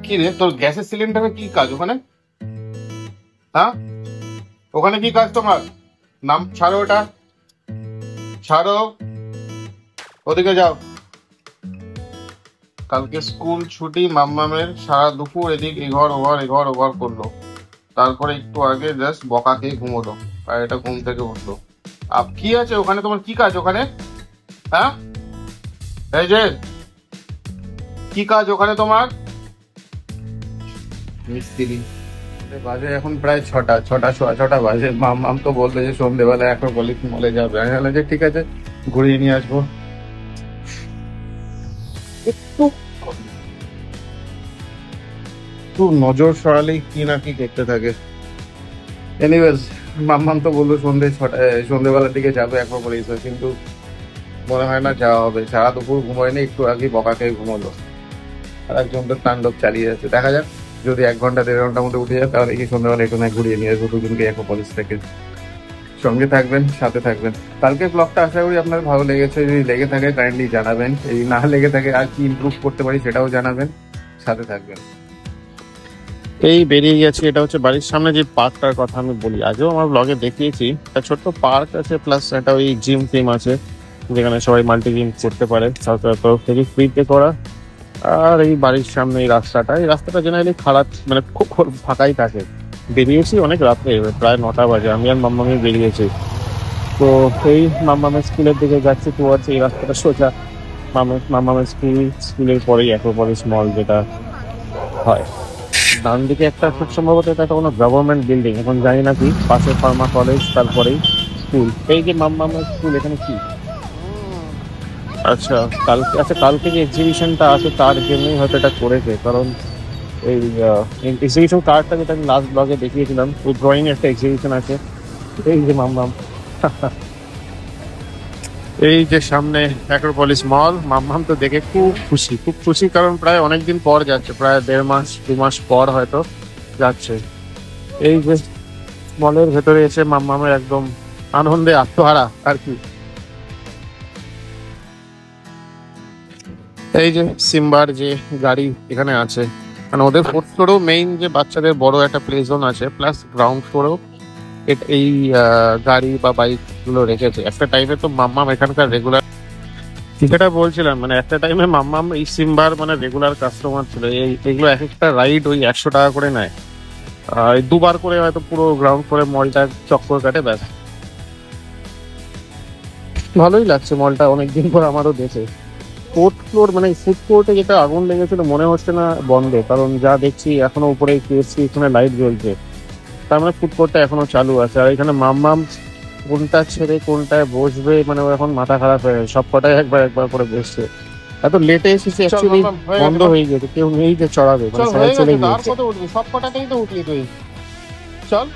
কি রে, তোর গ্যাসের সিলিন্ডারে কি কাজ ওখানে? হ্যাঁ, ওখানে কি কাজ তোমার? নাম ছাড়ো, ওটা ছাড়ো, ওদিকে যাও। কালকে স্কুল ছুটি, মাম্মামের সারা দুপুর এদিক এঘর ওঘর এঘর ওঘর করলো। তারপরে একটু আগে জাস্ট বকা খেয়ে ঘুমোলো, আর এটা ঘুম থেকে উঠলো। আপ কি আছে ওখানে, তোমার কি কাজ ওখানে? হ্যাঁ, এই যে কি কাজ ওখানে তোমার? মিস্ত্রি। বাজে এখন প্রায় ছটা, সোয়া ছটা বাজে। মাম তো বললো যে সন্ধ্যেবেলা অ্যাক্রোপলিস মলে যাবে। আমি বললাম যে ঠিক আছে, ঘুরিয়ে নিয়ে আসবো। একটু একটু নজর সরালেই কি না কি দেখতে থাকে। এনিওয়েজ, মাম্মাম তো বললো সন্ধ্যেবেলার দিকে যাবে অ্যাক্রোপলিসে, কিন্তু মনে হয় না যাওয়া হবে। সারা দুপুর ঘুমোয়নি, একটু আগে বকা খেয়ে ঘুমোলো। আর একজন তো তাণ্ডব চালিয়ে যাচ্ছে। দেখা যাক, যদি 1 ঘন্টা 1.5 ঘন্টার মধ্যে উঠে যায় তাহলে কি সন্ধ্যাবেলা একটু না ঘুরিয়ে নিয়ে আসবো দুজনকে অ্যাক্রোপলিস থেকে। সঙ্গে থাকবেন, সাথে থাকবেন। কালকে ব্লগটা আশা করি আপনার ভালো লেগেছে। যদি লেগে থাকে কাইন্ডলি জানাবেন, যদি না লেগে থাকে আর কি ইমপ্রুভ করতে পারি সেটাও জানাবেন। সাথে থাকবেন। এই বেরিয়ে গেছি, এটা হচ্ছে বাড়ির সামনে যে পার্কটার কথা আমি বলি, আগেও আমার ব্লগে দেখিয়েছি। একটা ছোট্ট পার্ক আছে, প্লাস একটা ওই জিম টিম আছে, যেখানে সবাই মাল্টি জিম করতে পারে, সরকারের তরফ থেকে ফ্রিতে করা। আর এই বাড়ির সামনে এই রাস্তাটা জেনারেলি খারাপ, মানে খুব ফাঁকাই থাকে। বেরিয়েছি অনেক রাত্রে, প্রায় 9টা বাজে। আমি আর মাম্মামি বেরিয়েছি। তো এই মাম্মামের স্কুলের দিকে যাচ্ছি, টুয়ার্ডস এই রাস্তাটা সোজা মাম্মামের স্কুলের পরেই অ্যাক্রোপলিস মল যেটা হয়। ডান দিকে একটা, খুব সম্ভবত এটা একটা কোনো গভর্নমেন্ট বিল্ডিং, এখন জানি না কি। পাশে ফার্মা কলেজ, তারপরেই স্কুল। এই যে মাম্মামের স্কুল, এখানে কি? কালকে যে এক্সিবিশনটা আছে তার জন্যই হয়তো এটা করেছে, কারণ এই এক্সিবিশন কার্ডটা যেটা আমি লাস্ট ব্লগে দেখিয়েছিলাম, ওই ড্রয়িং একটা এক্সিবিশন আছে। এই যে মাম্মাম এই যে সামনে অ্যাক্রোপলিস মল। মাম্মাম তো দেখে খুব খুশি, কারণ প্রায় অনেকদিন পর যাচ্ছে, প্রায় 1.5-2 মাস পর হয়তো যাচ্ছে। এই যে মলের ভেতরে এসে মাম্মামের একদম আনন্দে আত্মহারা আর কি। এই যে সিম্বার যে গাড়ি এখানে আছে, মানে ওদের 4th ফ্লোরেও মেইন যে বাচ্চাদের বড় একটা প্লে জোন আছে, প্লাস গ্রাউন্ড ফ্লোরেও এই গাড়ি বা বাইক গুলো রেখেছে। একটা টাইমে তো মাম্মাম এখানকার রেগুলার, যেটা বলছিলাম, মানে একটা টাইমে মাম্মাম এই সিম্বার মানে রেগুলার কাস্টমার ছিল। এইগুলো এক একটা রাইড ওই 100 টাকা করে নেয়। 2বার করে হয়তো পুরো গ্রাউন্ড ফ্লোরে মলটা চক্কর কাটে, ব্যাস। ভালোই লাগছে মলটা অনেকদিন পর আমারও দেখে। 4th ফ্লোর মানে ফুড কোর্টে যেটা আগুন লেগেছিল, মনে হচ্ছে না বন্ধে, কারণ যা দেখছি এখনো উপরে কেএফসি এখানে লাইট জ্বলছে। তার মানে ফুড কোর্টটা এখনো চালু আছে। আর এখানে মাম্মাম কোনটা ছেড়ে কোনটায় বসবে, মানে ও এখন মাথা খারাপ হয়ে গেছে। সব কটাই একবার করে বসছে। এত লেটে এসেছে, অ্যাকচুয়ালি বন্ধ হয়ে গেছে, কেউ নেই যে চড়াবে, মানে সবাই চলে গিয়েছে। সব কটাতেই তো উঠলি তুই, চল।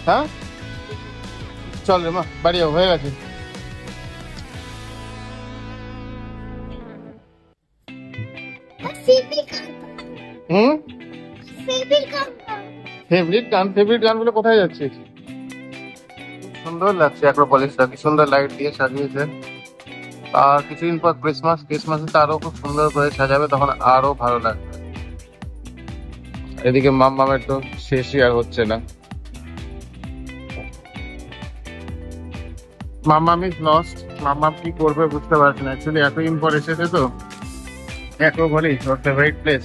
হ্যাঁ চল রে মা, বাড়ি যাও, হয়ে গেছে। হুম, ফেভারিট গান বলে কোথায় যাচ্ছিস? সুন্দর লাগছে অ্যাক্রোপলিসটা, কি সুন্দর লাইট দিয়ে সাজিয়েছে। আর কিছুদিন পর ক্রিসমাসে তো আরো খুব সুন্দর করে সাজাবে, তখন আরো ভালো লাগবে। এদিকে মাম্মামের তো শেষই আর হচ্ছে না। মাম্মাম ইজ লস্ট। মাম্মাম কি করবে বুঝতে পারছি না। অ্যাকচুয়ালি এতদিন পর এসেছে তো অ্যাক্রোপলিস, ওর ফেভারিট প্লেস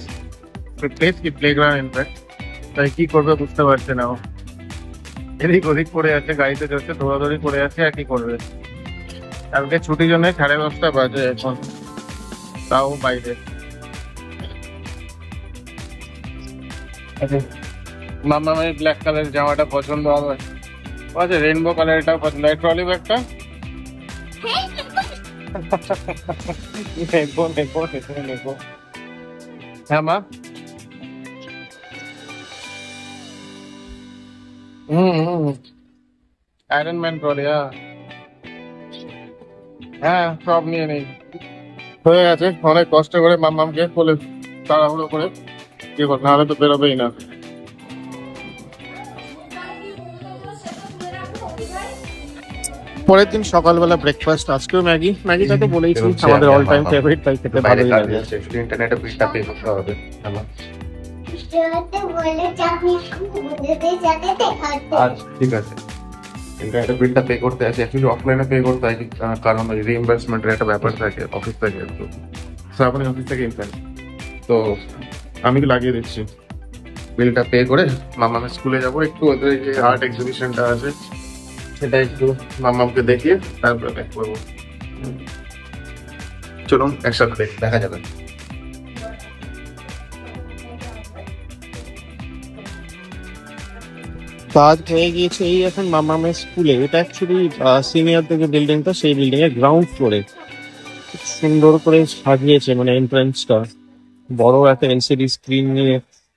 কি প্লেগ্রাউন্ড ইনফ্যাক্ট। তাই কি করবে বুঝতে পারছে না ও। এদিক ওদিক পড়ে আছে, গাড়িতে চড়ছে, দৌড়াদৌড়ি করে আছে, আর কি করবে। কালকে ছুটির জন্য 10:30 বাজে এখন, তাও বাইরে। মাম্মামের ব্ল্যাক কালার জামাটা পছন্দ হবে, আচ্ছা রেইনবো কালারটাও পছন্দ হয়। ট্রলি ব্যাগটা নেবো। হ্যাঁ মা, আয়রন ম্যান ট্রলি। হ্যাঁ সব নিয়ে নেই, হয়ে গেছে। অনেক কষ্ট করে মাম্মামকে বলে তাড়াহুড়ো করে কি করতে, নাহলে তো বেরোবেই না। পরের দিন সকালবেলা ব্রেকফাস্ট, আজকেও ম্যাগি। ম্যাগিটা তো বলেইছি আমাদের অল টাইম ফেভারিট, তাই খেতে ভালোই লাগে। ইন্টারনেটে বিলটা পে করতে হবে। ঠিক আছে, ইন্টারনেটে বিলটা পে করতে আছে, অ্যাকচুয়ালি অফলাইনে পে করতে হয়, কারণ ওই রিইম্বার্সমেন্টের একটা ব্যাপার থাকে অফিস থেকে। তো আপনি অফিস থেকে ইনকাম, তো আমি লাগিয়ে দিচ্ছি। বিলটা পে করে মামামের স্কুলে যাবো, একটু ওদের যে আর্ট এক্সিবিশনটা আছে সেটা একটু মামামকে দেখিয়ে তারপরে ব্যাক করবো। চলুন একসাথে দেখা যাবে। কাজ হয়ে গিয়েছে এই এখন মামামের স্কুলে। এটা অ্যাকচুয়ালি সিনিয়রদের যে বিল্ডিংটা, সেই বিল্ডিং এর গ্রাউন্ড ফ্লোরে খুব সুন্দর করে সাজিয়েছে, মানে এন্ট্রান্সটা বড় একটা এলসিডি স্ক্রিন নিয়ে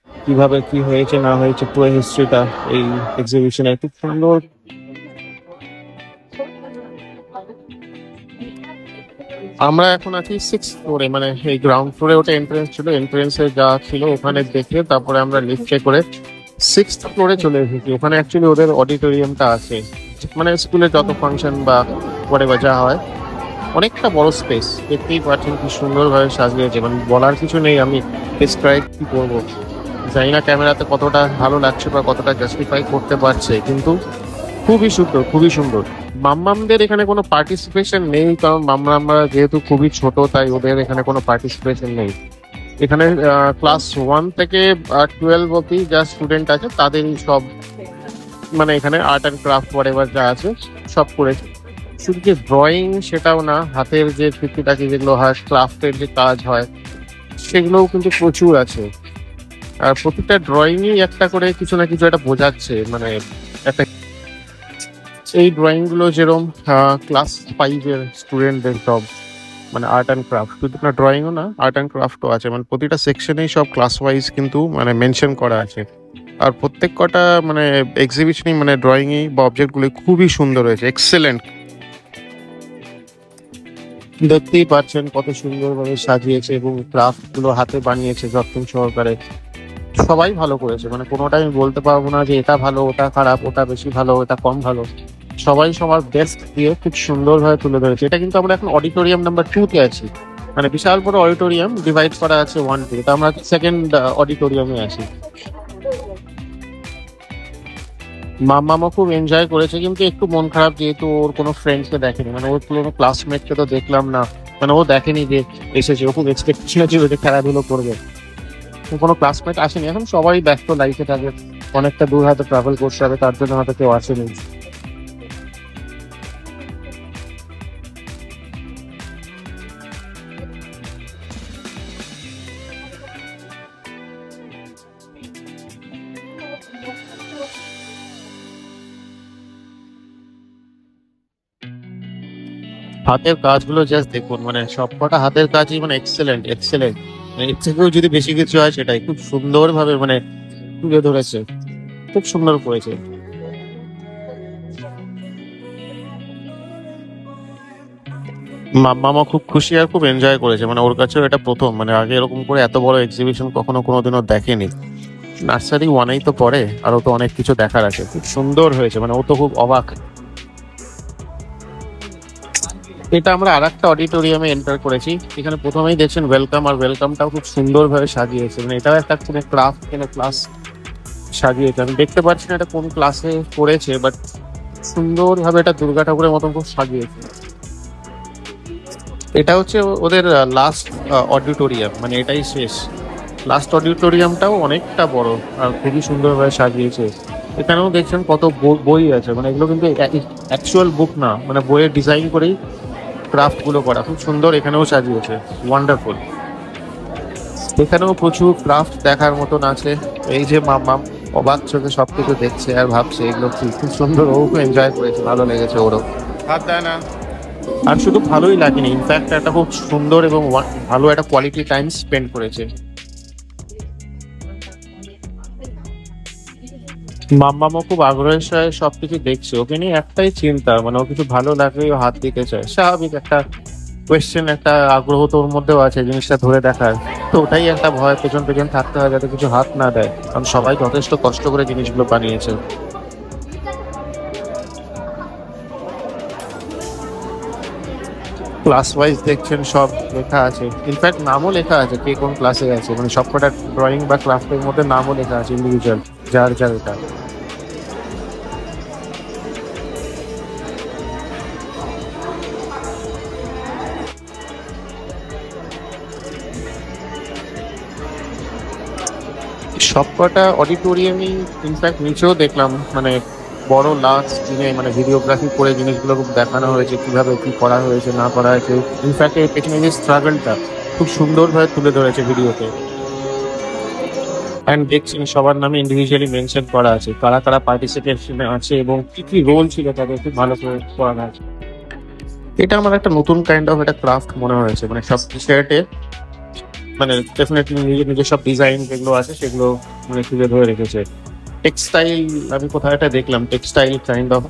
কিভাবে কি হয়েছে না হয়েছে পুরো হিস্ট্রিটা এই এক্সিবিশনে খুব সুন্দর। আমরা এখন আছি 6th ফ্লোরে, মানে এই গ্রাউন্ড ফ্লোরে ওটা এন্ট্রেন্স ছিল, এন্ট্রেন্সে যা ছিল ওখানে দেখে তারপরে আমরা লিফটে করে 6th ফ্লোরে চলে এসেছি। ওখানে অ্যাকচুয়ালি ওদের অডিটোরিয়ামটা আছে, মানে স্কুলে যত ফাংশন বা হোয়াটএভার যা হয়, অনেকটা বড় স্পেস। দেখতেই পাচ্ছেন কি সুন্দরভাবে সাজিয়েছে, মানে বলার কিছু নেই, আমি ডিসক্রাইব কি করবো জানি না ক্যামেরাতে কতটা ভালো লাগছে বা কতটা জাস্টিফাই করতে পারছে, কিন্তু খুবই সুন্দর, খুবই সুন্দর। মাম্মামদের এখানে কোনো পার্টিসিপেশন নেই, কারণ মাম্মামরা যেহেতু খুবই ছোট, তাই ওদের এখানে কোনো পার্টিসিপেশন নেই। এখানে ক্লাস 1 থেকে 12 অব্দি যা স্টুডেন্ট আছে তাদেরই সব, মানে এখানে আর্ট অ্যান্ড ক্রাফট হোয়াটএভার যা আছে সব করেছে। শুধু যে ড্রয়িং সেটাও না, হাতের যে টুকিটাকি যেগুলো হয়, ক্রাফটের যে কাজ হয় সেগুলোও কিন্তু প্রচুর আছে। আর প্রতিটা ড্রয়িংই একটা করে কিছু না কিছু একটা বোঝাচ্ছে, মানে একটা এই ড্রয়িং গুলো যেরকম ক্লাস 5-এর স্টুডেন্টদের সব, মানে আর্ট অ্যান্ড ক্রাফট, শুধু না ড্রয়িংও না, আর্ট অ্যান্ড ক্রাফটও আছে, মানে প্রতিটা সেকশনেই সব ক্লাস ওয়াইজ কিন্তু মানে মেনশন করা আছে। আর প্রত্যেক কটা মানে এক্সিবিশনই মানে ড্রয়িংই বা অবজেক্টগুলো খুবই সুন্দর হয়েছে, এক্সেলেন্ট। দেখতেই পাচ্ছেন কত সুন্দরভাবে সাজিয়েছে এবং ক্রাফট গুলো হাতে বানিয়েছে যত্ন সহকারে। সবাই ভালো করেছে, মানে কোনোটাই আমি বলতে পারবো না যে এটা ভালো ওটা খারাপ, ওটা বেশি ভালো ওটা কম ভালো। সবাই সবার বেস্ট দিয়ে খুব সুন্দরভাবে তুলে ধরেছে। এটা কিন্তু আমরা এখন অডিটোরিয়াম নাম্বার 2-তে আছি, মানে বিশাল বড় অডিটোরিয়াম, ডিভাইড করা আছে 1-2, তো আমরা সেকেন্ড অডিটোরিয়ামে আছি। মাম্মামও খুব এনজয় করেছে, কিন্তু একটু মন খারাপ যেহেতু ওর কোনো ফ্রেন্ডসকে দেখেনি, মানে ওর পুরোনো ক্লাসমেটকে তো দেখলাম না, মানে ও দেখেনি যে এসেছে। ও খুব এক্সপেকটেশন ছিল যে খেলাধুলো করবে, কোনো ক্লাসমেট আসেনি। এখন সবাই ব্যস্ত লাইফে থাকে, অনেকটা দূর হয়তো ট্রাভেল করতে হবে, তার জন্য হয়তো কেউ আসেনি। হাতের কাজগুলো জাস্ট দেখুন, মানে সবকটা হাতের কাজই মানে এক্সেলেন্ট, এক্সেলেন্ট। এর থেকেও যদি বেশি কিছু হয় সেটাই খুব সুন্দরভাবে মানে তুলে ধরেছে, খুব সুন্দর করেছে। মাম্মামা খুব খুশি আর খুব এনজয় করেছে, মানে ওর কাছেও এটা প্রথম, মানে আগে এরকম করে এত বড় এক্সিবিশন কখনো কোনোদিনও দেখেনি। নার্সারি 1-এই তো পড়ে, আরো তো অনেক কিছু দেখার আছে। খুব সুন্দর হয়েছে, মানে ও তো খুব অবাক। এটা আমরা আর একটা অডিটোরিয়ামে এন্টার করেছি, এখানে প্রথমেই দেখছেন ওয়েলকাম, আর ওয়েলকামটাও খুব সুন্দরভাবে সাজিয়েছে, মানে এটাও একটা কোনো ক্রাফট কোনো ক্লাস সাজিয়েছে। আমি দেখতে পাচ্ছি না এটা কোন ক্লাসে করেছে, বাট সুন্দরভাবে এটা দুর্গা ঠাকুরের মতন খুব সাজিয়েছে। এটা হচ্ছে ওদের লাস্ট অডিটোরিয়াম, মানে এটাই শেষ। লাস্ট অডিটোরিয়ামটাও অনেকটা বড় আর খুবই সুন্দরভাবে সাজিয়েছে। এখানেও দেখছেন কত বই আছে, মানে এগুলো কিন্তু অ্যাকচুয়াল বুক না, মানে বইয়ের ডিজাইন করেই ক্রাফট গুলো করা, খুব সুন্দর। এখানেও সাজিয়েছে, ওয়ান্ডারফুল। এখানেও প্রচুর ক্রাফট দেখার মতন আছে। এই যে মাম্মাম অবাক চোখে সবকিছু দেখছে আর ভাবছে এগুলো কি, খুব সুন্দর। ও খুব এনজয় করেছে, ভালো লেগেছে ওরও। হাত দেয় না। আর শুধু ভালোই লাগেনি, ইনফ্যাক্ট একটা খুব সুন্দর এবং ভালো একটা কোয়ালিটি টাইম স্পেন্ড করেছে। মাম্মামও খুব আগ্রহের সাথে সবকিছু দেখছে, ওকে নিয়ে একটাই চিন্তা, মানে ও কিছু ভালো লাগলেই ও হাত দিতে চায়। স্বাভাবিক একটা কোয়েশ্চেন, একটা আগ্রহ তো ওর মধ্যেও আছে জিনিসটা ধরে দেখার, তো ওটাই একটা ভয়, পেছন পেছন থাকতে হয় যাতে কিছু হাত না দেয়, কারণ সবাই যথেষ্ট কষ্ট করে জিনিসগুলো বানিয়েছে। ক্লাস ওয়াইজ দেখছেন সব লেখা আছে, ইনফ্যাক্ট নামও লেখা আছে কে কোন ক্লাসে আছে, মানে সবকটা ড্রয়িং বা ক্রাফটের মধ্যে নামও লেখা আছে ইন্ডিভিজুয়াল, যার যার এটা। সবকটা অডিটোরিয়ামই, ইনফ্যাক্ট নিচেও দেখলাম মানে বড় লাস্ট দিনে মানে ভিডিওগ্রাফি করে জিনিসগুলো খুব দেখানো হয়েছে, কিভাবে কি করা হয়েছে না করা হয়েছে। ইনফ্যাক্ট এর পেছনে যে স্ট্রাগলটা খুব সুন্দরভাবে তুলে ধরেছে ভিডিওতে। অ্যান্ড দেখছেন সবার নামে ইন্ডিভিজুয়ালি মেনশন করা আছে, কারা কারা পার্টিসিপেশনে আছে এবং কি কি রোল ছিল তাদের খুব ভালো করে করা আছে। এটা আমার একটা নতুন কাইন্ড অফ একটা ক্রাফট মনে হয়েছে, মানে সব টি-শার্টে মানে ডেফিনেটলি নিজের নিজের সব ডিজাইন যেগুলো আছে সেগুলো মানে তুলে ধরে রেখেছে। টেক্সটাইল, আমি কোথাও একটা দেখলাম টেক্সটাইল কাইন্ড অফ।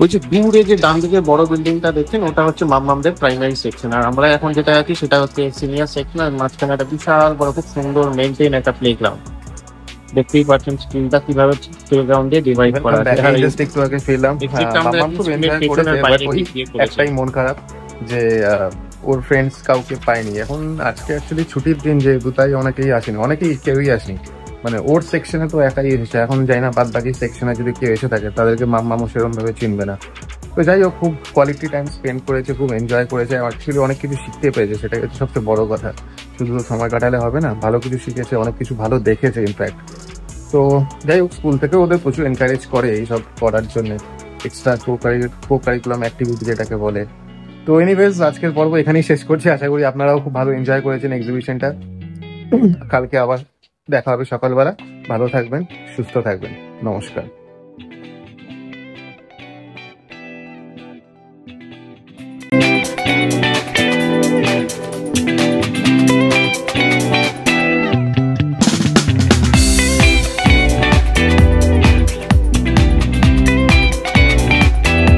ওই যে দূরে যে ডান দিকে বড় বিল্ডিংটা দেখছেন ওটা হচ্ছে মাম্মামদের প্রাইমারি সেকশন, আর আমরা এখন যেটা আছি সেটা হচ্ছে সিনিয়র সেকশন। আর মাঝখানে একটা বিশাল বড় খুব সুন্দর মেনটেন একটা প্লে গ্রাউন্ড, দেখতেই পাচ্ছেন স্ক্রিনটা কিভাবে প্লে গ্রাউন্ড দিয়ে ডিভাইড করা আছে। আর এই জাস্ট একটু আগে ফেললাম, exit-টা আমরা মাম্মাম খুব এনজয় পেছনের করেছে, বাইরে but ওই দিয়ে করেছি। একটাই মন খারাপ যে ওর ফ্রেন্ডস কাউকে পায়নি। এখন আজকে অ্যাকচুয়ালি ছুটির দিন যেহেতু, তাই অনেকেই আসেনি, অনেকেই কেউই আসেনি, মানে ওর সেকশনে তো একাই এসেছে। এখন যাই না বাদ বাকি সেকশনে যদি কেউ এসে থাকে তাদেরকে মাম্মামও সেরকম ভাবে চিনবে না। তো যাই হোক, খুব কোয়ালিটি টাইম স্পেন্ড করেছে, খুব এনজয় করেছে, অ্যাকচুয়ালি অনেক কিছু শিখতে পেরেছে, সেটাই হচ্ছে সবচেয়ে বড় কথা। শুধু সময় কাটালে হবে না, ভালো কিছু শিখেছে, অনেক কিছু ভালো দেখেছে ইনফ্যাক্ট। তো যাই হোক, স্কুল থেকে ওদের প্রচুর এনকারেজ করে এইসব করার জন্য, এক্সট্রা কো কারিকুলাম অ্যাক্টিভিটি যেটাকে বলে। তো এনিওয়েজ, আজকের পর্ব এখানেই শেষ করছি। আশা করি আপনারাও খুব ভালো এনজয় করেছেন এক্সিবিশনটা। কালকে আবার দেখা হবে সকালবেলা। ভালো থাকবেন, সুস্থ থাকবেন, নমস্কার।